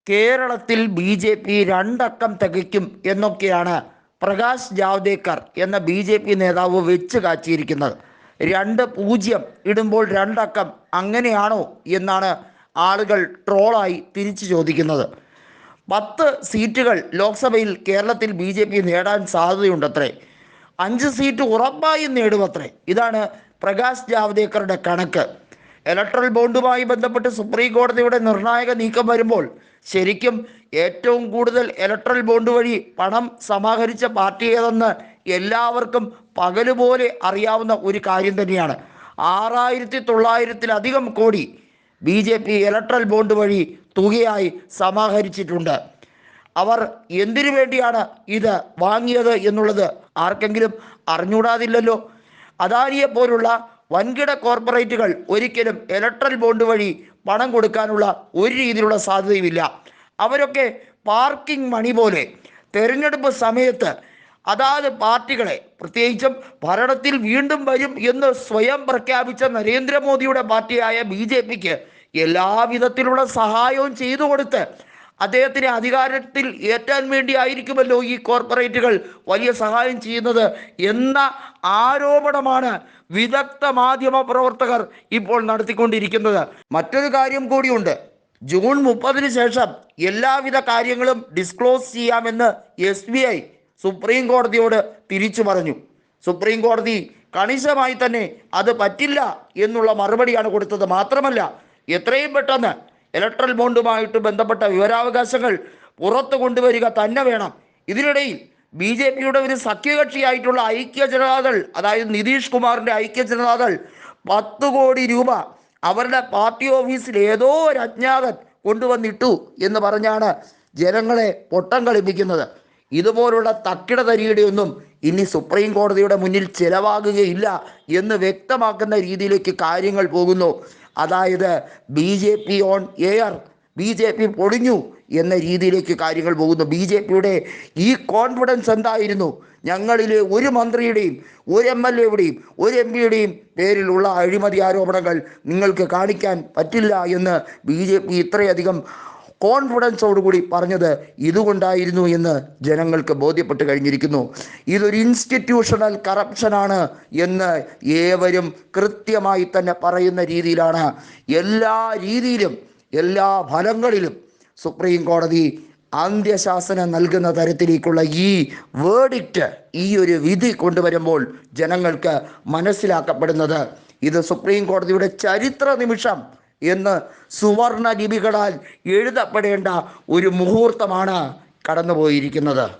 കേരളത്തിൽ B J P രണ്ടക്കം തികയ്ക്കും എന്നൊക്കെയാണ് പ്രകാശ് ജാവ്ദേക്കർ എന്ന ബി ജെ പി നേതാവ് വെച്ച് കാച്ചിയിരിക്കുന്നത്. 2-0 ഇടുമ്പോൾ രണ്ടക്കം അങ്ങനെയാണോ എന്നാണ് ആളുകൾ ട്രോളായി തിരിച്ചു ചോദിക്കുന്നത്. 10 സീറ്റുകൾ ലോക്സഭയിൽ കേരളത്തിൽ ബി ജെ പി നേടാൻ സാധ്യതയുണ്ടത്രേ. 5 സീറ്റ് ഉറപ്പായും നേടുമത്രേ. ഇതാണ് പ്രകാശ് ജാവ്ദേക്കറുടെ കണക്ക്. ഇലക്ട്രൽ ബോണ്ടുമായി ബന്ധപ്പെട്ട് സുപ്രീം കോടതിയുടെ നിർണായക നീക്കം വരുമ്പോൾ ശരിക്കും ഏറ്റവും കൂടുതൽ ഇലക്ട്രൽ ബോണ്ട് വഴി പണം സമാഹരിച്ച പാർട്ടി ഏതെന്ന് എല്ലാവർക്കും പകലുപോലെ അറിയാവുന്ന ഒരു കാര്യം തന്നെയാണ്. 6900-ലധികം കോടി B J P electoral bond വഴി തുകയായി സമാഹരിച്ചിട്ടുണ്ട്. അവർ എന്തിനു വേണ്ടിയാണ് ഇത് വാങ്ങിയത് എന്നുള്ളത് ആർക്കെങ്കിലും അറിഞ്ഞൂടാതില്ലല്ലോ. അദാനിയെ പോലുള്ള വൻകിട കോർപ്പറേറ്റുകൾ ഒരിക്കലും ഇലക്ട്രൽ ബോണ്ട് വഴി പണം കൊടുക്കാനുള്ള ഒരു രീതിയിലുള്ള സാധ്യതയുമില്ല. അവരൊക്കെ പാർക്കിംഗ് മണി പോലെ തെരഞ്ഞെടുപ്പ് സമയത്ത് അതാത് പാർട്ടികളെ, പ്രത്യേകിച്ചും ഭരണത്തിൽ വീണ്ടും വരും എന്ന് സ്വയം പ്രഖ്യാപിച്ച നരേന്ദ്രമോദിയുടെ പാർട്ടിയായ ബി ജെ പിക്ക് എല്ലാവിധത്തിലുള്ള സഹായവും ചെയ്തു കൊടുത്ത് അദ്ദേഹത്തിന് അധികാരത്തിൽ ഏറ്റാൻ വേണ്ടി ആയിരിക്കുമല്ലോ ഈ കോർപ്പറേറ്റുകൾ വലിയ സഹായം ചെയ്യുന്നത് എന്ന ആരോപണമാണ് വിദഗ്ധ മാധ്യമ പ്രവർത്തകർ ഇപ്പോൾ നടത്തിക്കൊണ്ടിരിക്കുന്നത്. മറ്റൊരു കാര്യം കൂടിയുണ്ട്. ജൂൺ 30-ന് ശേഷം എല്ലാവിധ കാര്യങ്ങളും ഡിസ്ക്ലോസ് ചെയ്യാമെന്ന് SBI സുപ്രീം കോടതിയോട് തിരിച്ചു പറഞ്ഞു. സുപ്രീം കോടതി കണിശമായി തന്നെ അത് പറ്റില്ല എന്നുള്ള മറുപടിയാണ് കൊടുത്തത്. മാത്രമല്ല, എത്രയും പെട്ടെന്ന് ഇലക്ട്രൽ ബോണ്ടുമായിട്ട് ബന്ധപ്പെട്ട വിവരാവകാശങ്ങൾ പുറത്തു കൊണ്ടുവരിക തന്നെ വേണം. ഇതിനിടയിൽ ബി ജെ പിയുടെ ഒരു സഖ്യകക്ഷിയായിട്ടുള്ള ഐക്യ ജനതാദൾ, അതായത് നിതീഷ് കുമാറിൻ്റെ ഐക്യ ജനതാദൾ 10 കോടി രൂപ അവരുടെ പാർട്ടി ഓഫീസിൽ ഏതോ ഒരു അജ്ഞാതൻ കൊണ്ടുവന്നിട്ടു എന്ന് പറഞ്ഞാണ് ജനങ്ങളെ പൊട്ടം കളിപ്പിക്കുന്നത്. ഇതുപോലുള്ള തക്കിട തരികിടയൊന്നും ഇനി സുപ്രീം കോടതിയുടെ മുന്നിൽ ചിലവാകുകയില്ല എന്ന് വ്യക്തമാക്കുന്ന രീതിയിലേക്ക് കാര്യങ്ങൾ പോകുന്നു. അതായത് B J P on air, B J P പൊളിഞ്ഞു എന്ന രീതിയിലേക്ക് കാര്യങ്ങൾ പോകുന്നു. ബി ജെ പിയുടെ ഈ കോൺഫിഡൻസ് എന്തായിരുന്നു? ഞങ്ങളിലെ ഒരു മന്ത്രിയുടെയും ഒരു MLA-യുടെയും ഒരു MP-യുടെയും പേരിലുള്ള അഴിമതി ആരോപണങ്ങൾ നിങ്ങൾക്ക് കാണിക്കാൻ പറ്റില്ല എന്ന് ബി ജെ പി ഇത്രയധികം കോൺഫിഡൻസോടുകൂടി പറഞ്ഞത് ഇതുകൊണ്ടായിരുന്നു എന്ന് ജനങ്ങൾക്ക് ബോധ്യപ്പെട്ട് കഴിഞ്ഞിരിക്കുന്നു. ഇതൊരു ഇൻസ്റ്റിറ്റ്യൂഷണൽ കറപ്ഷനാണ് എന്ന് ഏവരും കൃത്യമായി തന്നെ പറയുന്ന രീതിയിലാണ് എല്ലാ രീതിയിലും എല്ലാ ഫലങ്ങളിലും സുപ്രീം കോടതി അന്ത്യശാസനം നൽകുന്ന തരത്തിലേക്കുള്ള ഈ വേർഡിക്റ്റ്, ഈ ഒരു വിധി കൊണ്ടുവരുമ്പോൾ ജനങ്ങൾക്ക് മനസ്സിലാക്കപ്പെടുന്നത് ഇത് സുപ്രീം കോടതിയുടെ ചരിത്ര നിമിഷം എന്ന് സുവർണ ലിപികളാൽ എഴുതപ്പെടേണ്ട ഒരു മുഹൂർത്തമാണ് കടന്നുപോയിരിക്കുന്നത്.